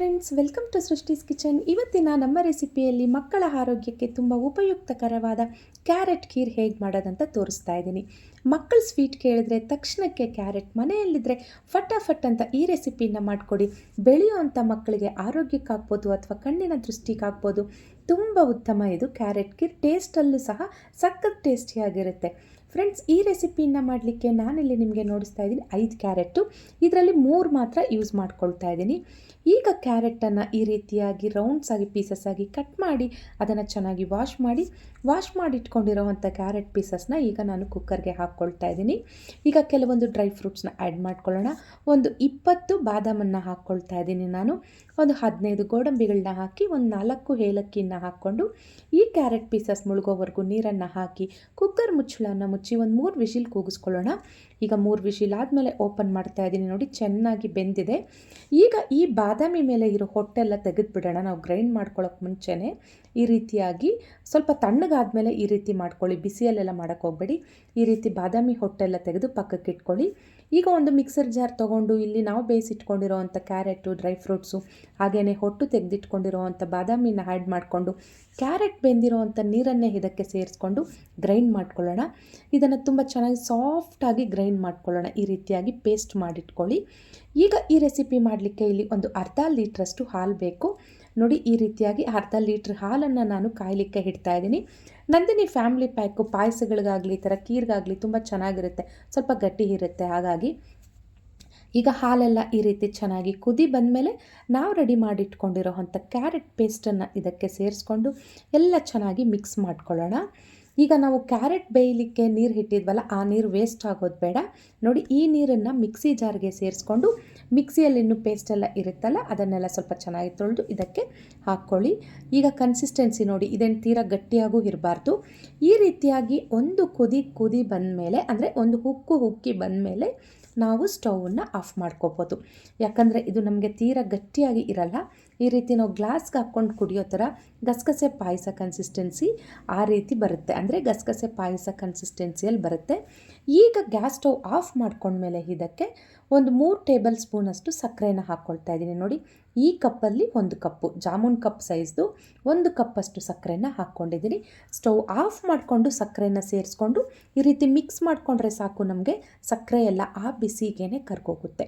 Friends, welcome to Srishti's kitchen. ಇವತ್ತಿನ ನಮ್ಮ ರೆಸಿಪಿಯಲ್ಲಿ ಮಕ್ಕಳ ಆರೋಗ್ಯಕ್ಕೆ ತುಂಬ ಉಪಯುಕ್ತಕರವಾದ ಕ್ಯಾರೆಟ್ ಖೀರ್ ಹೇಗೆ ಮಾಡೋದಂತ ತೋರಿಸ್ತಾ ಇದ್ದೀನಿ. ಮಕ್ಕಳು ಸ್ವೀಟ್ ಕೇಳಿದ್ರೆ ತಕ್ಷಣಕ್ಕೆ ಕ್ಯಾರೆಟ್ ಮನೆಯಲ್ಲಿದ್ದರೆ ಫಟಾಫಟ್ ಅಂತ ಈ ರೆಸಿಪಿನ ಮಾಡಿಕೊಡಿ. ಬೆಳೆಯುವಂಥ ಮಕ್ಕಳಿಗೆ ಆರೋಗ್ಯಕ್ಕಾಗ್ಬೋದು ಅಥವಾ ಕಣ್ಣಿನ ದೃಷ್ಟಿಗಾಗ್ಬೋದು ತುಂಬ ಉತ್ತಮ ಇದು ಕ್ಯಾರೆಟ್ ಖೀರ್. ಟೇಸ್ಟಲ್ಲೂ ಸಹ ಸಖತ್ ಟೇಸ್ಟಿಯಾಗಿರುತ್ತೆ. ಫ್ರೆಂಡ್ಸ್, ಈ ರೆಸಿಪಿನ ಮಾಡಲಿಕ್ಕೆ ನಾನಿಲ್ಲಿ ನಿಮಗೆ ನೋಡಿಸ್ತಾ ಇದ್ದೀನಿ 5 ಕ್ಯಾರೆಟು. ಇದರಲ್ಲಿ 3 ಮಾತ್ರ ಯೂಸ್ ಮಾಡ್ಕೊಳ್ತಾ ಇದ್ದೀನಿ. ಈಗ ಕ್ಯಾರೆಟನ್ನು ಈ ರೀತಿಯಾಗಿ ರೌಂಡ್ಸ್ ಆಗಿ ಪೀಸಸ್ ಆಗಿ ಕಟ್ ಮಾಡಿ ಅದನ್ನು ಚೆನ್ನಾಗಿ ವಾಶ್ ಮಾಡಿ ಇಟ್ಕೊಂಡಿರೋವಂಥ ಕ್ಯಾರೆಟ್ ಪೀಸಸ್ನ ಈಗ ನಾನು ಕುಕ್ಕರ್ಗೆ ಹಾಕ್ಕೊಳ್ತಾ ಇದ್ದೀನಿ. ಈಗ ಕೆಲವೊಂದು ಡ್ರೈ ಫ್ರೂಟ್ಸ್ನ ಆ್ಯಡ್ ಮಾಡ್ಕೊಳ್ಳೋಣ. ಒಂದು 20 ಬಾದಾಮನ್ನು ಹಾಕ್ಕೊಳ್ತಾ ಇದ್ದೀನಿ ನಾನು. ಒಂದು 15 ಗೋಡಂಬಿಗಳನ್ನ ಹಾಕಿ ಒಂದು 4 ಏಲಕ್ಕಿನ ಹಾಕ್ಕೊಂಡು ಈ ಕ್ಯಾರೆಟ್ ಪೀಸಸ್ ಮುಳುಗೋವರೆಗೂ ನೀರನ್ನು ಹಾಕಿ ಕುಕ್ಕರ್ ಮುಚ್ಚಳವನ್ನು ಮುಚ್ಚಿ ಒಂದು 3 ವಿಶಿಲ್ ಕೂಗಿಸ್ಕೊಳ್ಳೋಣ. ಈಗ 3 ವಿಶಿಲ್ ಆದಮೇಲೆ ಓಪನ್ ಮಾಡ್ತಾ ಇದ್ದೀನಿ. ನೋಡಿ, ಚೆನ್ನಾಗಿ ಬೆಂದಿದೆ. ಈಗ ಈ ಬಾದಾಮಿ ಮೇಲೆ ಇರೋ ಹೊಟ್ಟೆಲ್ಲ ತೆಗೆದುಬಿಡೋಣ. ನಾವು ಗ್ರೈಂಡ್ ಮಾಡ್ಕೊಳ್ಳೋಕೆ ಮುಂಚೆನೇ ಈ ರೀತಿಯಾಗಿ ಸ್ವಲ್ಪ ತಣ್ಣಗಾದ್ಮೇಲೆ ಈ ರೀತಿ ಮಾಡ್ಕೊಳ್ಳಿ. ಬಿಸಿಯಲ್ಲೆಲ್ಲ ಮಾಡೋಕ್ಕೆ ಹೋಗಬೇಡಿ. ಈ ರೀತಿ ಬಾದಾಮಿ ಹೊಟ್ಟೆಲ್ಲ ತೆಗೆದು ಪಕ್ಕಕ್ಕೆ ಇಟ್ಕೊಳ್ಳಿ. ಈಗ ಒಂದು ಮಿಕ್ಸರ್ ಜಾರ್ ತೊಗೊಂಡು ಇಲ್ಲಿ ನಾವು ಬೇಯಿಸಿಟ್ಕೊಂಡಿರೋವಂಥ ಕ್ಯಾರೆಟು, ಡ್ರೈ ಫ್ರೂಟ್ಸು, ಹಾಗೆಯೇ ಹೊಟ್ಟು ತೆಗೆದಿಟ್ಕೊಂಡಿರೋವಂಥ ಬಾದಾಮಿನ ಆ್ಯಡ್ ಮಾಡಿಕೊಂಡು ಕ್ಯಾರೆಟ್ ಬೆಂದಿರೋವಂಥ ನೀರನ್ನೇ ಇದಕ್ಕೆ ಸೇರಿಸ್ಕೊಂಡು ಗ್ರೈಂಡ್ ಮಾಡ್ಕೊಳ್ಳೋಣ. ಇದನ್ನು ತುಂಬ ಚೆನ್ನಾಗಿ ಸಾಫ್ಟಾಗಿ ಗ್ರೈಂಡ್ ಮಾಡ್ಕೊಳ್ಳೋಣ. ಈ ರೀತಿಯಾಗಿ ಪೇಸ್ಟ್ ಮಾಡಿಟ್ಕೊಳ್ಳಿ. ಈಗ ಈ ರೆಸಿಪಿ ಮಾಡಲಿಕ್ಕೆ ಇಲ್ಲಿ ಒಂದು ಅರ್ಧ ಲೀಟ್ರಷ್ಟು ಹಾಲು ಬೇಕು. ನೋಡಿ, ಈ ರೀತಿಯಾಗಿ ಅರ್ಧ ಲೀಟ್ರ್ ಹಾಲನ್ನು ನಾನು ಕಾಯಲಿಕ್ಕೆ ಇಡ್ತಾ ಇದ್ದೀನಿ. ನಂದಿನಿ ಫ್ಯಾಮಿಲಿ ಪ್ಯಾಕು ಪಾಯಸಗಳಿಗಾಗಲಿ ಈ ಥರ ಖೀರ್ಗಾಗಲಿ ತುಂಬ ಚೆನ್ನಾಗಿರುತ್ತೆ, ಸ್ವಲ್ಪ ಗಟ್ಟಿ ಇರುತ್ತೆ. ಹಾಗಾಗಿ ಈಗ ಹಾಲೆಲ್ಲ ಈ ರೀತಿ ಚೆನ್ನಾಗಿ ಕುದಿ ಬಂದಮೇಲೆ ನಾವು ರೆಡಿ ಮಾಡಿಟ್ಕೊಂಡಿರೋ ಅಂಥ ಕ್ಯಾರೆಟ್ ಪೇಸ್ಟನ್ನು ಇದಕ್ಕೆ ಸೇರಿಸ್ಕೊಂಡು ಎಲ್ಲ ಚೆನ್ನಾಗಿ ಮಿಕ್ಸ್ ಮಾಡ್ಕೊಳ್ಳೋಣ. ಈಗ ನಾವು ಕ್ಯಾರೆಟ್ ಬೇಯಲಿಕ್ಕೆ ನೀರು ಇಟ್ಟಿದ್ವಲ್ಲ, ಆ ನೀರು ವೇಸ್ಟ್ ಆಗೋದು ಬೇಡ. ನೋಡಿ, ಈ ನೀರನ್ನು ಮಿಕ್ಸಿ ಜಾರ್ಗೆ ಸೇರಿಸ್ಕೊಂಡು ಮಿಕ್ಸಿಯಲ್ಲಿ ಇನ್ನೂ ಪೇಸ್ಟೆಲ್ಲ ಇರುತ್ತಲ್ಲ ಅದನ್ನೆಲ್ಲ ಸ್ವಲ್ಪ ಚೆನ್ನಾಗಿ ತೊಳೆದು ಇದಕ್ಕೆ ಹಾಕ್ಕೊಳ್ಳಿ. ಈಗ ಕನ್ಸಿಸ್ಟೆನ್ಸಿ ನೋಡಿ, ಇದೇನು ತೀರಾ ಗಟ್ಟಿಯಾಗೂ ಇರಬಾರ್ದು. ಈ ರೀತಿಯಾಗಿ ಒಂದು ಕುದಿ ಬಂದಮೇಲೆ, ಅಂದರೆ ಒಂದು ಉಕ್ಕಿ ಬಂದಮೇಲೆ ನಾವು ಸ್ಟವನ್ನು ಆಫ್ ಮಾಡ್ಕೋಬೋದು. ಯಾಕಂದರೆ ಇದು ನಮಗೆ ತೀರಾ ಗಟ್ಟಿಯಾಗಿ ಇರಲ್ಲ. ಈ ರೀತಿ ನಾವು ಗ್ಲಾಸ್ಗೆ ಹಾಕ್ಕೊಂಡು ಕುಡಿಯೋ ಥರ ಗಸಗಸೆ ಪಾಯಸ ಕನ್ಸಿಸ್ಟೆನ್ಸಿ ಆ ರೀತಿ ಬರುತ್ತೆ, ಅಂದರೆ ಗಸಗಸೆ ಪಾಯಸ ಕನ್ಸಿಸ್ಟೆನ್ಸಿಯಲ್ಲಿ ಬರುತ್ತೆ. ಈಗ ಗ್ಯಾಸ್ ಸ್ಟವ್ ಆಫ್ ಮಾಡ್ಕೊಂಡ್ಮೇಲೆ ಇದಕ್ಕೆ ಒಂದು 3 ಟೇಬಲ್ ಸ್ಪೂನಷ್ಟು ಸಕ್ಕರೆನ ಹಾಕ್ಕೊಳ್ತಾ ಇದ್ದೀನಿ. ನೋಡಿ, ಈ ಕಪ್ಪಲ್ಲಿ 1 ಕಪ್ಪು, ಜಾಮೂನ್ ಕಪ್ ಸೈಜ್ದು 1 ಕಪ್ಪಷ್ಟು ಸಕ್ಕರೆನ ಹಾಕ್ಕೊಂಡಿದ್ದೀನಿ. ಸ್ಟವ್ ಆಫ್ ಮಾಡಿಕೊಂಡು ಸಕ್ಕರೆನ ಸೇರಿಸ್ಕೊಂಡು ಈ ರೀತಿ ಮಿಕ್ಸ್ ಮಾಡಿಕೊಂಡ್ರೆ ಸಾಕು. ನಮಗೆ ಸಕ್ಕರೆ ಎಲ್ಲ ಆ ಬಿಸಿಗೇನೆ ಕರ್ಕೋಗುತ್ತೆ.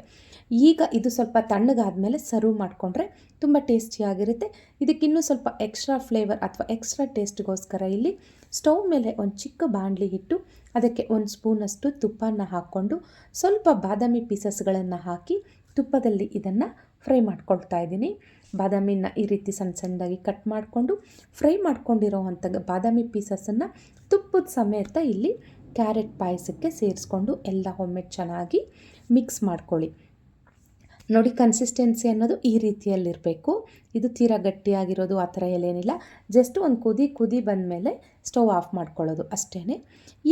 ಈಗ ಇದು ಸ್ವಲ್ಪ ತಣ್ಣಗಾದ್ಮೇಲೆ ಸರ್ವ್ ಮಾಡಿಕೊಂಡ್ರೆ ತುಂಬ ಟೇಸ್ಟಿಯಾಗಿರುತ್ತೆ. ಇದಕ್ಕಿನ್ನೂ ಸ್ವಲ್ಪ ಎಕ್ಸ್ಟ್ರಾ ಫ್ಲೇವರ್ ಅಥವಾ ಎಕ್ಸ್ಟ್ರಾ ಟೇಸ್ಟ್ಗೋಸ್ಕರ ಇಲ್ಲಿ ಸ್ಟವ್ ಮೇಲೆ ಒಂದು ಚಿಕ್ಕ ಬಾಣಲಿ ಇಟ್ಟು ಅದಕ್ಕೆ 1 ಸ್ಪೂನಷ್ಟು ತುಪ್ಪನ ಹಾಕ್ಕೊಂಡು ಸ್ವಲ್ಪ ಬಾದಾಮಿ ಪೀಸಸ್ಗಳನ್ನು ಹಾಕಿ ತುಪ್ಪದಲ್ಲಿ ಇದನ್ನು ಫ್ರೈ ಮಾಡ್ಕೊಳ್ತಾ ಇದ್ದೀನಿ. ಬಾದಾಮಿನ ಈ ರೀತಿ ಸಣ್ಣದಾಗಿ ಕಟ್ ಮಾಡಿಕೊಂಡು ಫ್ರೈ ಮಾಡ್ಕೊಂಡಿರೋ ಅಂಥ ಬಾದಾಮಿ ಪೀಸಸನ್ನು ತುಪ್ಪದ ಸಮೇತ ಇಲ್ಲಿ ಕ್ಯಾರೆಟ್ ಪಾಯಸಕ್ಕೆ ಸೇರಿಸ್ಕೊಂಡು ಎಲ್ಲ ಒಮ್ಮೆ ಚೆನ್ನಾಗಿ ಮಿಕ್ಸ್ ಮಾಡ್ಕೊಳ್ಳಿ. ನೋಡಿ, ಕನ್ಸಿಸ್ಟೆನ್ಸಿ ಅನ್ನೋದು ಈ ರೀತಿಯಲ್ಲಿರಬೇಕು. ಇದು ತೀರಾ ಗಟ್ಟಿಯಾಗಿರೋದು ಆ ಥರ ಏನಿಲ್ಲ. ಜಸ್ಟ್ ಒಂದು ಕುದಿ ಬಂದಮೇಲೆ ಸ್ಟವ್ ಆಫ್ ಮಾಡ್ಕೊಳ್ಳೋದು ಅಷ್ಟೇ.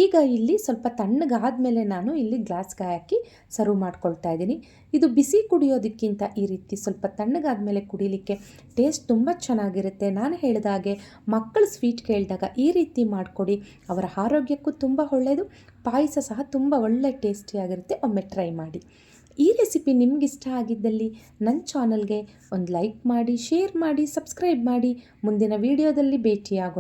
ಈಗ ಇಲ್ಲಿ ಸ್ವಲ್ಪ ತಣ್ಣಗಾದ್ಮೇಲೆ ನಾನು ಇಲ್ಲಿ ಗ್ಲಾಸ್ಗೆ ಹಾಕಿ ಸರ್ವ್ ಮಾಡ್ಕೊಳ್ತಾ ಇದ್ದೀನಿ. ಇದು ಬಿಸಿ ಕುಡಿಯೋದಕ್ಕಿಂತ ಈ ರೀತಿ ಸ್ವಲ್ಪ ತಣ್ಣಗಾದ್ಮೇಲೆ ಕುಡಿಲಿಕ್ಕೆ ಟೇಸ್ಟ್ ತುಂಬ ಚೆನ್ನಾಗಿರುತ್ತೆ. ನಾನು ಹೇಳಿದ ಹಾಗೆ ಮಕ್ಕಳು ಸ್ವೀಟ್ ಕೇಳಿದಾಗ ಈ ರೀತಿ ಮಾಡಿಕೊಡಿ, ಅವರ ಆರೋಗ್ಯಕ್ಕೂ ತುಂಬ ಒಳ್ಳೆಯದು. ಪಾಯಸ ಸಹ ತುಂಬ ಒಳ್ಳೆ ಟೇಸ್ಟಿಯಾಗಿರುತ್ತೆ. ಒಮ್ಮೆ ಟ್ರೈ ಮಾಡಿ. ಈ ರೆಸಿಪಿ ನಿಮಗಿಷ್ಟ ಆಗಿದ್ದಲ್ಲಿ ನನ್ನ ಚಾನಲ್ಗೆ ಒಂದು ಲೈಕ್ ಮಾಡಿ, ಶೇರ್ ಮಾಡಿ, ಸಬ್ಸ್ಕ್ರೈಬ್ ಮಾಡಿ. ಮುಂದಿನ ವಿಡಿಯೋದಲ್ಲಿ ಭೇಟಿಯಾಗೋಣ.